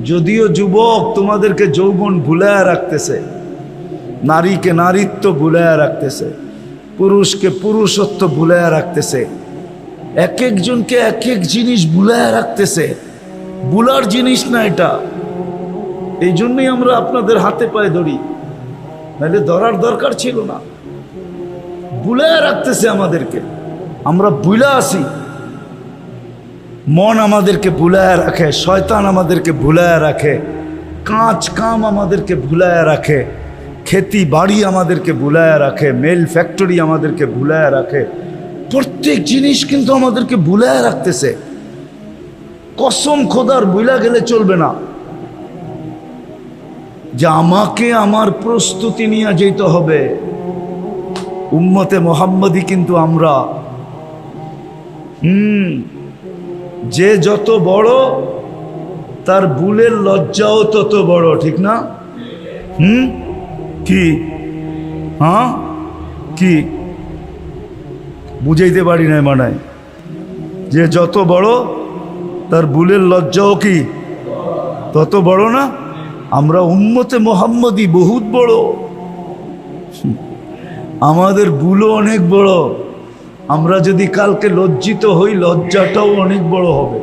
যদিও যুবক তোমাদেরকে যৌবন ভুলায়া রাখতেছে, নারীকে নারীত্ব ভুলায়া রাখতেছে, পুরুষকে পুরুষত্ব ভুলায়া রাখতেছে, এক একজনকে এক এক জিনিস ভুলায়া রাখতেছে। ভুলার জিনিস না এটা। এই জন্যই আমরা আপনাদের হাতে পায়ে ধরি, নাহলে ধরার দরকার ছিল না। ভুলায়া রাখতেছে আমাদেরকে, আমরা ভুলা আসি। মন আমাদেরকে ভুলায়া রাখে, শয়তান আমাদেরকে ভুলায়া রাখে, কাজ কাম আমাদেরকে ভুলায়া রাখে, খেতি বাড়ি আমাদেরকে ভুলায়া রাখে, মেল ফ্যাক্টরি আমাদেরকে ভুলায়া রাখে। প্রত্যেক জিনিস কিন্তু আমাদেরকে ভুলায়া রাখতেছে। কসম খোদার ভুলা গেলে চলবে না যে আমাকে আমার প্রস্তুতি নিয়ে যেতে হবে। উম্মতে মোহাম্মদী কিন্তু আমরা। যে যত বড় তার ভুলের লজ্জাও তত বড়, ঠিক না? কি? হ্যাঁ, কি বুঝাইতে পারি না মানায়? যে যত বড় তার ভুলের লজ্জাও কি তত বড় না? আমরা উম্মতে মোহাম্মদী বহুত বড়, আমাদের ভুলও অনেক বড়। আমরা যদি কালকে লজ্জিত হই, লজ্জাটাও অনেক বড় হবে।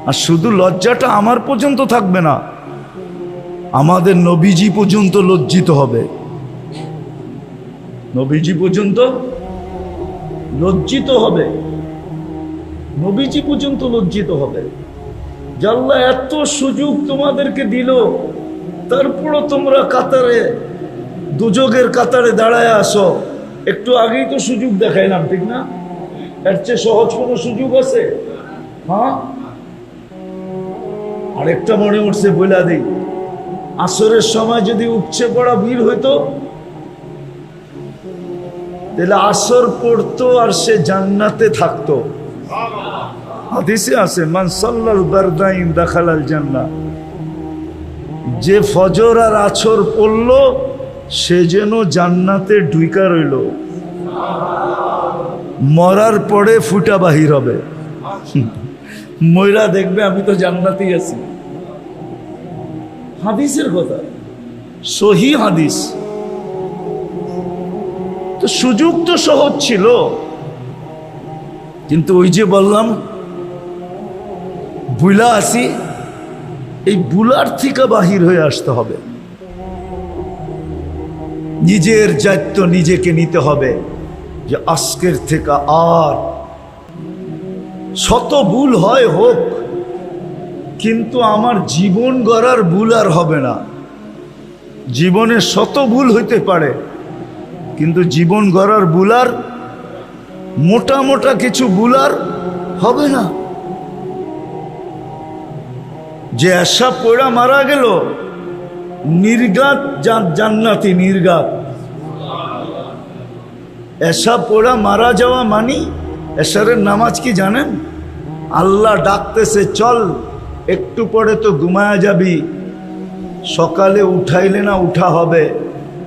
আর শুধু লজ্জাটা আমার পর্যন্ত থাকবে না, আমাদের নবীজি পর্যন্ত লজ্জিত হবে। নবীজি পর্যন্ত লজ্জিত হবে, নবীজি পর্যন্ত লজ্জিত হবে। আল্লাহ এত সুযোগ তোমাদেরকে দিল, তারপরও তোমরা কাতারে, দুযোগের কাতারে দাঁড়ায় আসো। একটু আগেই তো সুযোগ দেখাইলাম, ঠিক না? এর চেয়ে সহজ কোনো সুযোগ আছে? হ্যাঁ, আরেকটা মনে উঠছে, বইলা দিই। আসরের সময় যদি উপচে পড়া ভিড় হইতো, তাহলে আসর পড়তো আর সে জান্নাতে থাকতো। হাদিসে আছে, মান সাল্লাল বারদাইন দাখালাল জান্নাহ। যে ফজর আর আসর পড়লো সে যেন জান্নাতে ঢুইকা রইল। মরার পরে ফুটা বাহির হবে, ময়রা দেখবে আমি তো জান্নাতেই আছি। হাদিসের কথা, সহি হাদিস। তো সুযোগ তো সহজ ছিল, কিন্তু ওই যে বললাম ভুলা আসি, এই ভুলার থেকে বাহির হয়ে আসতে হবে। নিজের দায়িত্ব নিজেকে নিতে হবে যে আজকের থেকে আর শত ভুল হয় হোক, কিন্তু আমার জীবন গড়ার ভুল আর হবে না। জীবনে শত ভুল হইতে পারে, কিন্তু জীবন গড়ার ভুল আর, মোটা মোটা কিছু ভুল আর হবে না। যে আশা পড়া মারা গেল, নির্ঘাত জান্নাতি, নির্ঘাত। এশা পড়া মারা যাওয়া মানি, এশারের নামাজ কি জানেন? আল্লাহ ডাকতেছে, চল একটু পরে তো ঘুমায়া যাবি, সকালে উঠাইলে না উঠা হবে।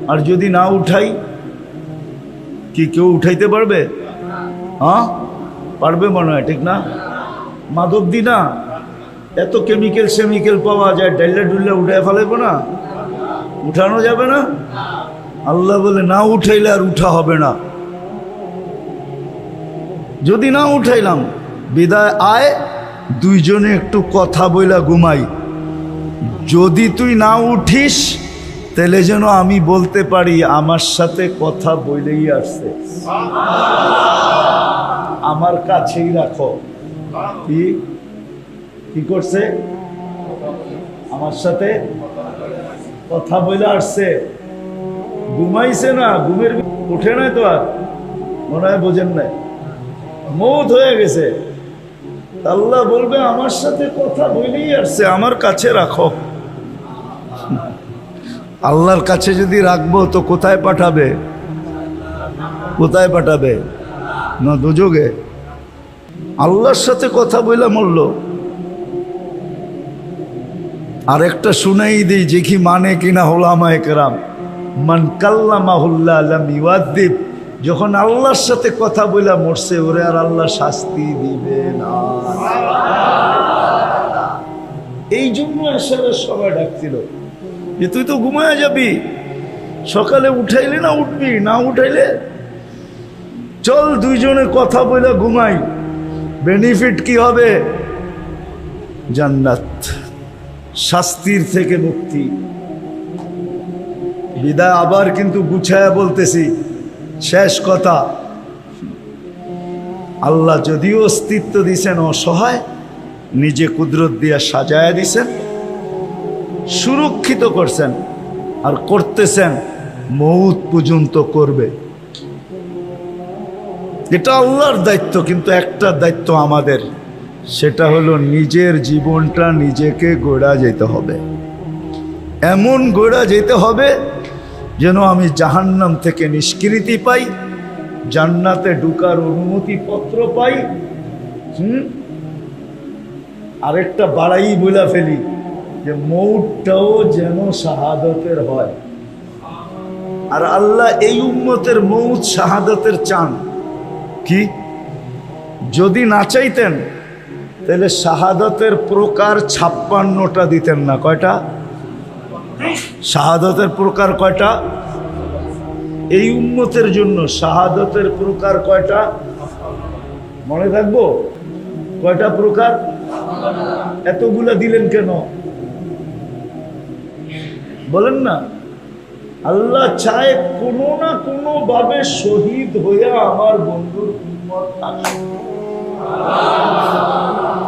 আর যদি না উঠাই, কি কেউ উঠাইতে পারবে? হ্যাঁ, পারবে মনে হয়, ঠিক না? মাধব দি না, এত কেমিক্যাল সেমিক্যাল পাওয়া যায়, ডাইলে ডুললে উঠায় ফেলাইব না? উঠানো যাবে না? আল্লাহ বলে না উঠাইলে আর উঠা হবে না। যদি না উঠাইলাম, বিদায় আয়, দুইজনে একটু কথা বইলা ঘুমাই। যদি তুই না উঠিস, তাহলে যেন আমি বলতে পারি আমার সাথে কথা বইলেই আসছে, আমার কাছেই রাখো। কি কি করছে? আমার সাথে কথা বইলে আসছে, ঘুমাইছে না, ঘুমের উঠে নাই তো আর, মনে হয় বোঝেন নাই, মৌত হয়ে গেছে। আল্লাহ বলবে আমার সাথে কথা বলেই আসছে, আমার কাছে রাখো। আল্লাহর কাছে যদি রাখবো তো কোথায় পাঠাবে? কোথায় পাঠাবে? না দুযোগে। আল্লাহর সাথে কথা বইলা মরল। আর একটা শুনাই দিই, যে কি মানে কিনা ওলামায়ে কেরাম, মান কাল্লামাহুল্লাহ লাম ইউআদ্দিব। যখন আল্লাহর সাথে কথা বইলা মরছে, ওরে আর আল্লাহ শাস্তি দিবে না। এই জন্য এশারের সবাই ডাকছিল যে তুই তো ঘুমায় যাবি, সকালে উঠাইলে না উঠবি, না উঠাইলে চল দুইজনে কথা বলে ঘুমাই, বেনিফিট কি হবে? জান্নাত, শাস্তির থেকে মুক্তি। বিদায় আবার কিন্তু গুছায়া বলতেছি, শেষ কথা, আল্লাহ যদিও অস্তিত্ব দিছেন অসহায়, নিজে কুদরত দিয়া সাজায়া দিছেন, সুরক্ষিত করছেন, আর করতেছেন মৌত পর্যন্ত করবে। এটা আল্লাহর দায়িত্ব, কিন্তু একটা দায়িত্ব আমাদের, সেটা হলো নিজের জীবনটা নিজেকে গড়া যেতে হবে, এমন গড়া যেতে হবে যেন আমি জাহান্নাম থেকে নিষ্কৃতি পাই, জান্নাতে ঢুকার অনুমতি পত্র পাই। আরেকটা বাড়াই বলে ফেলি যে মৌতটাও যেন শাহাদতের হয়। আর আল্লাহ এই উম্মতের মৌত শাহাদতের চান কি? যদি না চাইতেন তাহলে শাহাদতের প্রকার 56টা দিতেন না। কয়টা শাহাদতের প্রকার? কয়টা? এই উম্মতের জন্য শাহাদতের প্রকার কয়টা মনে থাকবো? কয়টা প্রকার? এতগুলা দিলেন কেন বলেন না? আল্লাহ চায় কোনো না কোনো ভাবে শহীদ হইয়া আমার বন্ধুর উম্মত থাকে,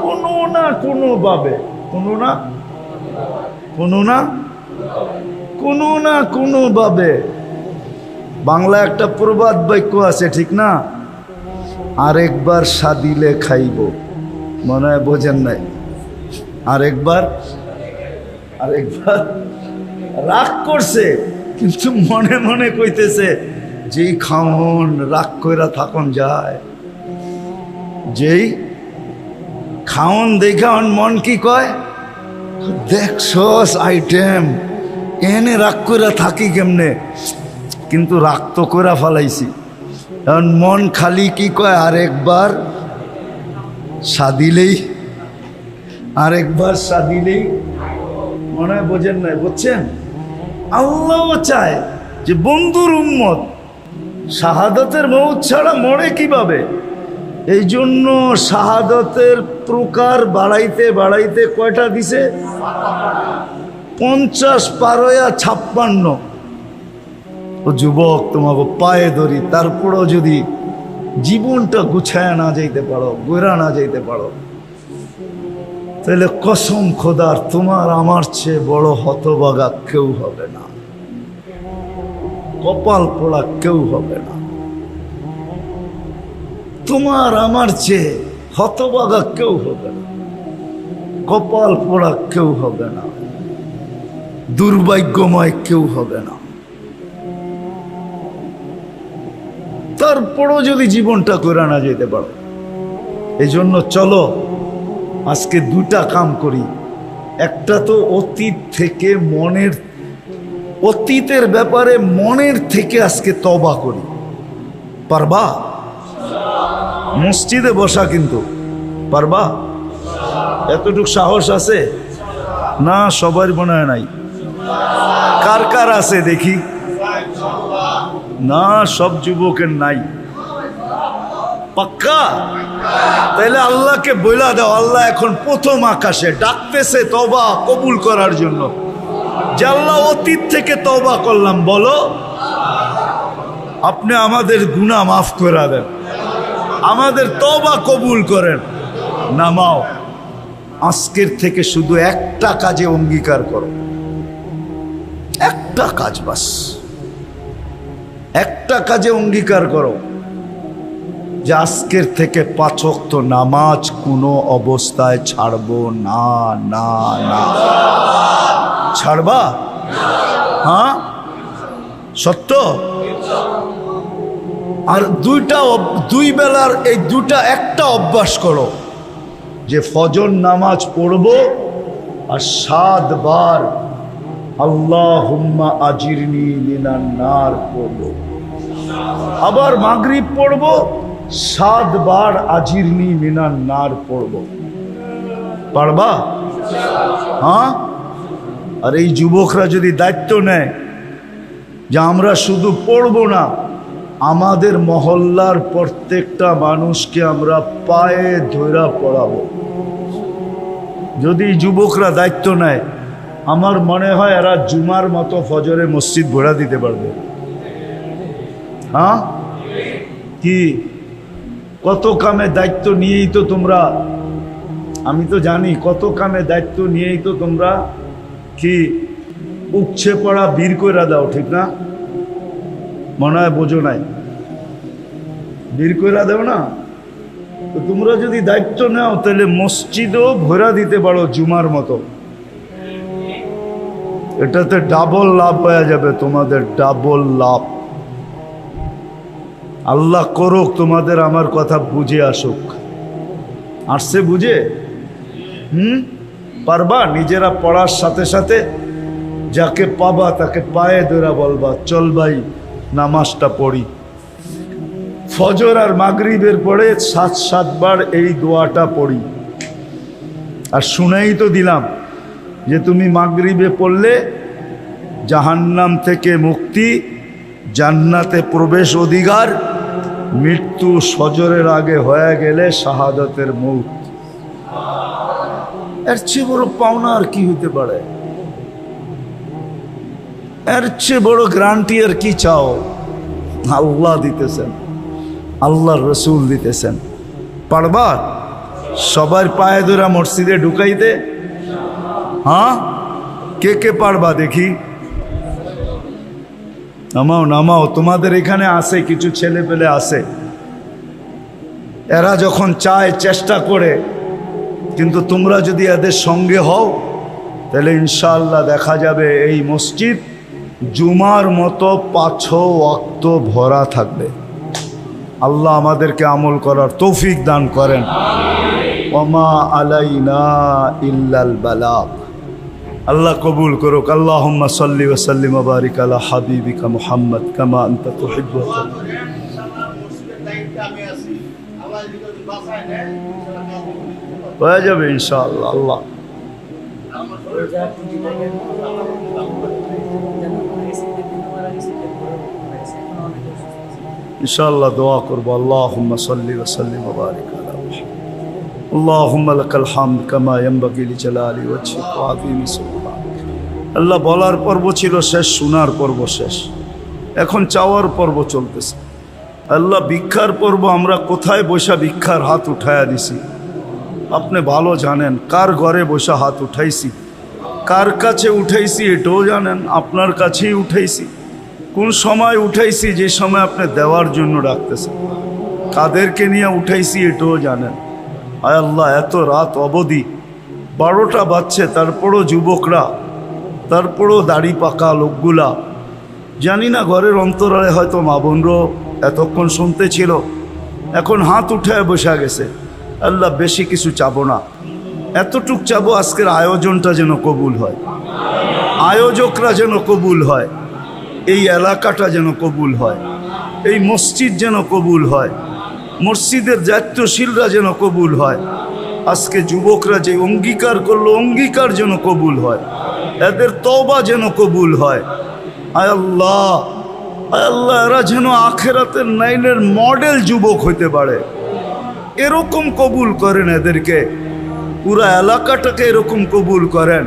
কোনো না কোনো ভাবে, কোনো না কোনো ভাবে। বাংলা একটা প্রবাদ বাক্য আছে, ঠিক না? আরেকবার সাদিলে খাইব, মনে হয় বোঝেন নাই? আরেকবার রাগ করছে, কিন্তু মনে মনে কইতেছে যেই খাওন রাগ কইরা থাকুন যায়, যেই খাওন দেখা মন কি কয়, দেখছস আইটেম, এনে রাগ কইরা থাকি কেমনে, কিন্তু রাগ তো কইরা ফালাইছি। এখন মন খালি কি কয়, আরেকবার সাদিলেই, আরেকবার সাদিলেই। মনে হয় বোঝেন নাই? বুঝছেন? আল্লাহ চায় যে বন্ধুর উম্মত শাহাদতের মৌত ছাড়া মরে কিভাবে। এই জন্য শাহাদতের প্রকার বাড়াইতে বাড়াইতে কয়টা দিছে? 50 পারয়া 56। ও যুবক, তোমাকে পায়ে ধরি, তারপরেও যদি জীবনটা গুছায় না যাইতে পারো, গোড়া না যাইতে পারো, তাহলে কসম খোদার তোমার আমার চেয়ে বড় হতভাগা কেউ হবে না, কপাল পোড়া কেউ হবে না। তোমার আমার চেয়ে হতভাগা কেউ হবে না, কপাল পোড়া কেউ হবে না, দুর্ভাগ্যময় কেউ হবে না। তারপরও যদি জীবনটা করে না যেতে পারো, এই জন্য চলো আজকে দুটা কাম করি। একটা তো অতীত থেকে অতীতের ব্যাপারে মনের থেকে আজকে তওবা করি। পারবা? মসজিদে বসা কিন্তু পারবা? এতটুকু সাহস আছে না? সবার মনে হয় নাই। কার কার আছে দেখি? না, সব যুবকের নাই। পাক্কা? তাইলে আল্লাহকে বইলা দাও, আল্লাহ এখন প্রথম আকাশে ডাকতেছে তওবা কবুল করার জন্য। যে আল্লাহ অতীত থেকে তওবা করলাম, বলো আপনি আমাদের গুনাহ মাফ করে দেন, আমাদের তওবা কবুল করেন। নামাও, আজকের থেকে শুধু একটা কাজে অঙ্গীকার করো, একটা কাজ, বাস একটা কাজে অঙ্গীকার করো যে আজকের থেকে 5 ওয়াক্ত নামাজ কোনো অবস্থায় ছাড়বো না। না না, ছাড়বা? হ্যাঁ, সত্য? আর দুই বেলার এই একটা অভ্যাস করো যে ফজর নামাজ পড়বো আর 7 বার আল্লাহুম্মা আজিরনি মিনান নার পড়বো, আবার মাগরিব পড়বো 7 বার আজিরনি মিনান নার পড়বো। পারবা? হ্যাঁ? আর এই যুবকরা যদি দায়িত্ব নেয় যে আমরা শুধু পড়বো না, আমাদের মহল্লার প্রত্যেকটা মানুষকে আমরা পায়ে ধইরা পড়াবো, যদি যুবকরা দায়িত্ব নেয়, আমার মনে হয় এরা জুমার মতো ফজরে মসজিদ ভরা দিতে পারবে। হ্যাঁ কি কত কামে দায়িত্ব নিয়েই তো তোমরা, আমি তো জানি কত কামে দায়িত্ব নিয়েই তো তোমরা কি উচ্ছে পড়া বীর কইরা দাও, ঠিক না? মনে হয় বোঝো নাই, বীর কইরা দাও না? তো তোমরা যদি দায়িত্ব নাও তাহলে মসজিদও ভরা দিতে পারো জুমার মতো, এটাতে ডাবল লাভ হয়ে যাবে তোমাদের, ডাবল লাভ। আল্লাহ করুক তোমাদের আমার কথা বুঝে আসুক। আসছে বুঝে? পারবা? নিজেরা পড়ার সাথে সাথে যাকে পাবা তাকে পায়ে ধরা বলবা, চল ভাই নামাজটা পড়ি। ফজর আর মাগরিবের পরে 7 বার এই দোয়াটা পড়ি। আর শুনেই তো দিলাম যে তুমি মাগরিবে পড়লে জাহান্নাম থেকে মুক্তি, জান্নাতে প্রবেশ অধিকার, মৃত্যু ফজরের আগে হয়ে গেলে শাহাদাতের মৌত। এর চেয়ে বড় পাওনা আর কি হইতে পারে? এর চেয়ে বড় গ্যারান্টি আর কি চাও? আল্লাহ দিতেছেন, আল্লাহর রসুল দিতেছেন। পারবা সবার পায়ে ধরা মসজিদে ঢুকাইতে? হ্যাঁ, কে কে পারবা দেখি? নামাও নামাও, তোমাদের এখানে আসে কিছু ছেলে পেলে আসে, এরা যখন চায় চেষ্টা করে, কিন্তু তোমরা যদি এদের সঙ্গে হও তাহলে ইনশাআল্লাহ দেখা যাবে এই মসজিদ জুমার মতো 5 ওয়াক্ত ভরা থাকবে। আল্লাহ আমাদেরকে আমল করার তৌফিক দান করেন। ওমা আলাইনা ইল্লাল বালাগ। আল্লাহ কবুল করুক। আল্লাহুম্মা সাল্লি ওয়া সাল্লিম ওয়া বারিক আলা হাবিবিকা মুহাম্মদ কামা আনতা তুহিব্বু। হয়ে যাবে ইনশাআল্লাহ। আল্লাহ ইনশাআল্লাহ দোয়া করবো। আল্লাহুম্মা সাল্লি ওয়া সাল্লিম ওয়া বারিক আলা মুহাম্মদ। আল্লাহুম্মা লাকাল হামদ কামা ইয়ানবাগি লিজালালি ওয়াজহিকা ওয়া আযীমি সুবহানাক। আল্লাহ বলার পর্ব ছিল শেষ, শোনার পর্ব শেষ, এখন চাওয়ার পর্ব চলতেছে। আল্লাহ ভিক্ষার পর্ব আমরা কোথায় বসা ভিক্ষার হাত উঠায়া দিছি আপনি ভালো জানেন। কার ঘরে বসা হাত উঠাইছি, কার কাছে উঠাইছি এটাও জানেন, আপনার কাছেই উঠাইছি। কোন সময় উঠাইছি, যে সময় আপনি দেওয়ার জন্য ডাকতেছেন। কাদেরকে নিয়ে উঠাইছি এটাও জানেন। আয় আল্লাহ, এত রাত অবধি 12টা বাজছে, তারপরও যুবকরা, তারপরও দাড়ি পাকা লোকগুলা, জানি না ঘরের অন্তরালে হয়তো মা বোনরাও এতক্ষণ শুনতে ছিল, এখন হাত উঠায় বসে গেছে। আল্লাহ বেশি কিছু চাবো না, এতটুক চাবো আজকের আয়োজনটা যেন কবুল হয়, আয়োজকরা যেন কবুল হয়, এই এলাকাটা যেন কবুল হয়, এই মসজিদ যেন কবুল হয়, মসজিদের দায়িত্বশীলরা যেন কবুল হয়। আজকে যুবকরা যে অঙ্গীকার করলো অঙ্গীকার যেন কবুল হয়, এদের তওবা যেন কবুল হয়। আয় আল্লাহ, আয় আল্লাহ, এরা যেন আখেরাতের নাইলের মডেল যুবক হইতে পারে, এরকম কবুল করেন এদেরকে। পুরা এলাকাটাকে এরকম কবুল করেন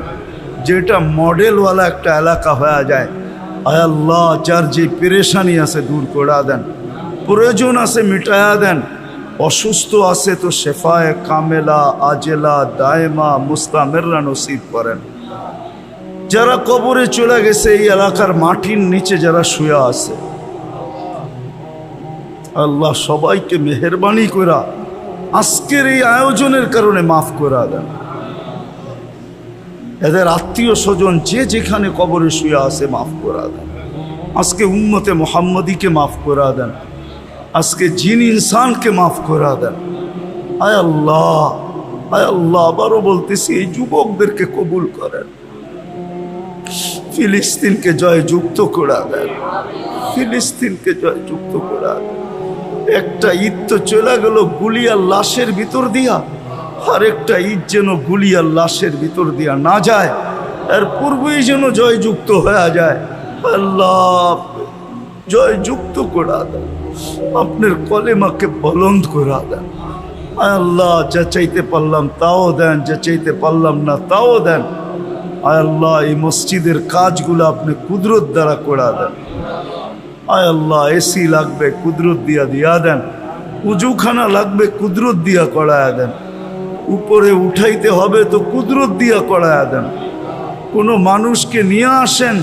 যেটা মডেলওয়ালা একটা এলাকা হয়ে যায়। আয় আল্লাহ, যার যে পেরেশানি আছে দূর করে দেন, প্রয়োজন আছে মিটায়া দেন, অসুস্থ আছে তো শেফায়ে কামেলা আজেলা দায়মা মুস্তামেররা নসিব করেন। যারা কবরে চলে গেছে, এই এলাকার মাটির নিচে যারা শুয়ে আছে, আল্লাহ সবাইকে মেহেরবানি করা আজকের এই আয়োজনের কারণে মাফ করে দেন। এদের আত্মীয় স্বজন যে যেখানে কবরে শুয়ে আছে মাফ করে দেন। আজকে উম্মতে মুহাম্মদীকে মাফ করে দেন, আজকে জিন ইনসানকে মাফ করে দেন। আয় আল্লাহ, আয় আল্লাহ, আবারও বলতেছি এই যুবকদেরকে কবুল করেন। ফিলিস্তিনকে জয়যুক্ত করে দেন, ফিলিস্তিনকে জয়যুক্ত করে দেন। একটা ঈদ তো চলে গেল গুলিয়ার লাশের ভিতর দিয়া, আরেকটা ইট যেন গুলিয়ার লাশের ভিতর দিয়া না যায়, এর পূর্বেই যেন জয়যুক্ত হয়ে যায়। আল্লাহ জয়যুক্ত করা দেন, আপনার কলেমাকে বলন্দ করা দেন। আল্লাহ যা চাইতে পারলাম তাও দেন, যা চাইতে পারলাম না তাও দেন। আল্লাহ এই মসজিদের কাজগুলো আপনি কুদরত দ্বারা করা দেন। আল্লাহ এসি লাগবে কুদরত দিয়া দেন, উজুখানা লাগবে কুদরত দিয়া করায়া দেন, উপরে উঠাইতে হবে তো কুদরত দিয়া করায়া দেন। কোনো মানুষকে নিয়ে আসেন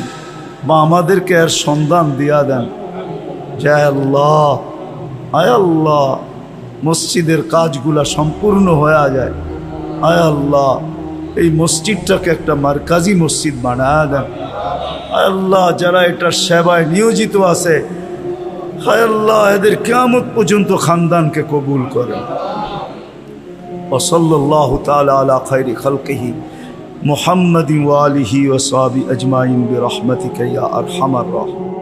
বা আমাদেরকে এর সন্ধান দিয়া দেন। জয় আল্লাহ, আয় আল্লাহ মসজিদের কাজগুলা সম্পূর্ণ হয়ে যায়। আয় আল্লাহ এই মসজিদটাকে একটা মারকাজি মসজিদ বানায়া দেন। আয় আল্লাহ যারা এটার সেবায় নিয়োজিত আছে, হায় আল্লাহ এদের কিয়ামত পর্যন্ত খানদানকে কবুল করেন। ওয়া সাল্লাল্লাহু তাআলা আলা খায়রি খালকিহি মুহাম্মাদিন ওয়া আলিহি ওয়া সাহবিহি আজমাইন বিরহমাতিকা ইয়া আরহামার রাহিমিন।